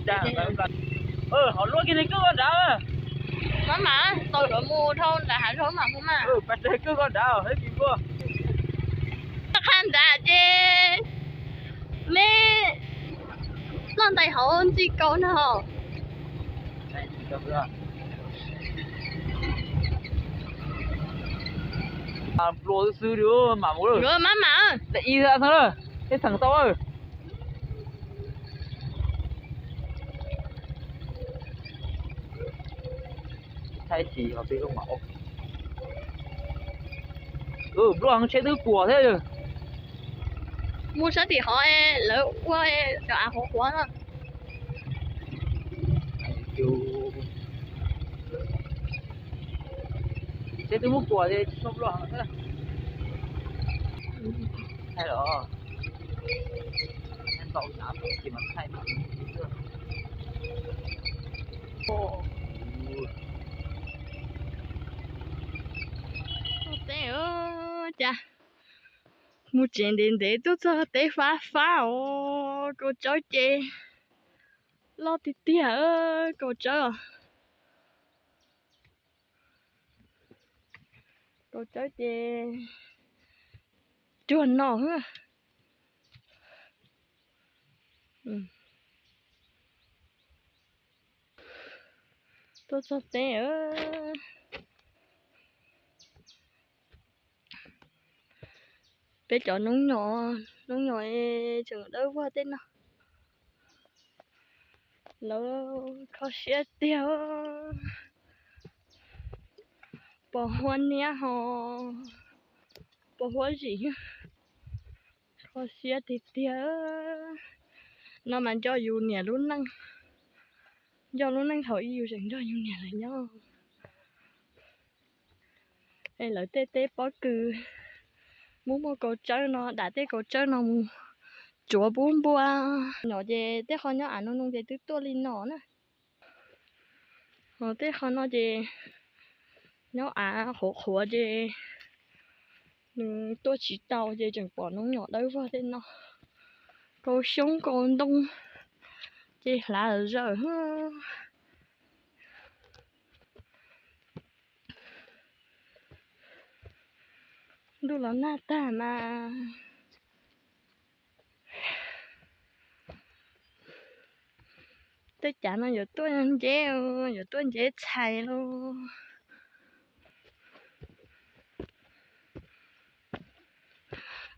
Chà, họ lúa cái này cứ con đào. Mà tôi đổi mua thôn là hạt thôn mà không mà. Bắt đây cứ con đào hết gì qua. Khán giả chứ. Mẹ lần này họ ôn gì câu nữa hả? Này, được rồi. Lúa sư đứa mà mua rồi. Rồi má. Để y ra thôi. Cái thằng to ơi. Thay chỉ họ bị không mẫu. Lúa hàng chế thứ của thế rồi. Mua sẵn thì họ lỡ qua cho ăn khó quá đó. Chế thứ mức của thì không lúa hàng thế. Hay đó. Em cậu giảm thì mà thay mà. Thế ơ chà. Mua chuyện đến để tôi cho tế phá ô cô cháu chê. Lo tí tía ơ cô cháu. Cô cháu chê. Chuồn nọ hả? Tôi cho tế ơ. Bé chó nóng nhỏ chừng đỡ qua tên nào. Nó có xe tiêu. Bỏ hoa nè họ. Bỏ hoa gì nhá. Có xe thì tiêu. Nó mà cho dù nè luôn năng. Do luôn năng thổi dù chẳng cho dù nè lại nhau. Đây là tê tê bỏ cư. Muốn mua cổ chơi nó đã tê cổ chơi nó chúa bốn bùa nhỏ về tê khó nhỏ ăn nó nông về tứ tua lên nó nè họ tê khó nó về nhỏ khổ khổ về tôi chỉ tàu về chẳng bỏ nó nhỏ đấy vào tên nó câu sống còn đông về là giờ đủ là nata mà tôi chả nó giờ tôi ăn giờ tôi ăn dễ xài luôn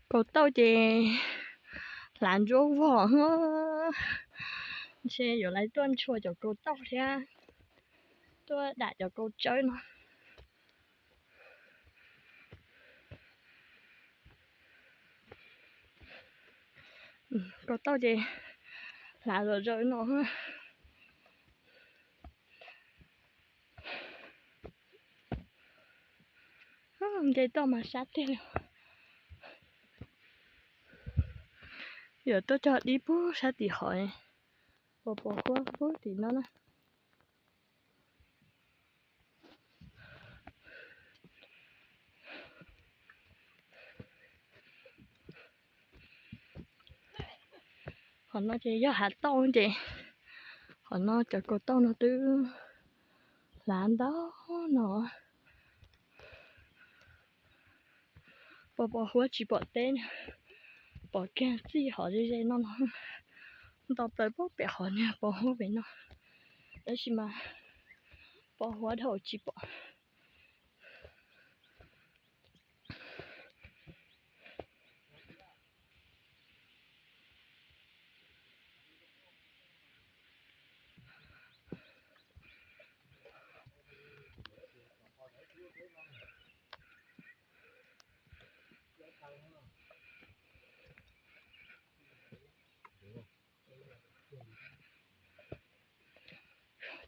cô tao về làm chỗ vỏ xe giờ lấy tôi ăn chua cho cô tao thế tôi đã cho cô chơi nó cô tao về là rồi nó vậy tao mà sát thế giờ tôi cho đi bố sát thì hỏi bỏ qua bố thì nó họ nó chỉ do hạt to chị họ nó cho cô tao nó tư làm đó nó bỏ hoa chỉ bỏ tên bỏ cái gì họ gì nó tao tới bố bẻ họ nha bỏ hoa về nó đó chỉ mà bỏ hoa đầu chỉ bỏ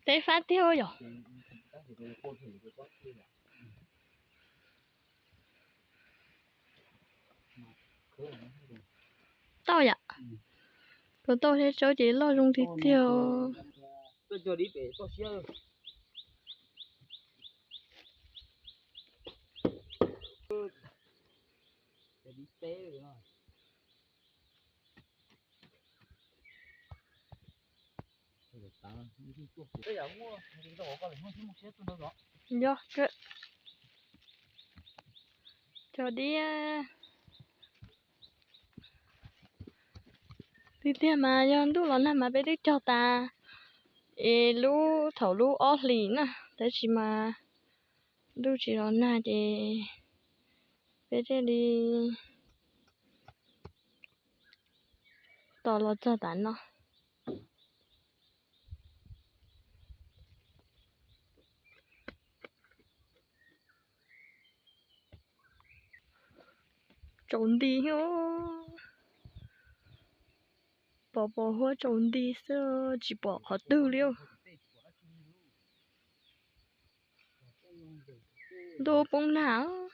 tế phát tiêu rồi tao vậy còn tao thế cháu chỉ lo dùng thịt tiêu tôi cho đi về tôi xíu để đi té rồi nó bây giờ mua thì tao có lại mua thêm một chiếc tôi đâu đó do cái cho đi đi tiền mà do lúc đó mà bé đi cho ta lu thầu lu ót lì nè đấy chỉ mà lu chỉ đó nè thì bé đi tỏ lo cho ta nó trốn đi hô bỏ hoa trốn đi sơ chỉ bỏ họ tư liêu đồ bông nào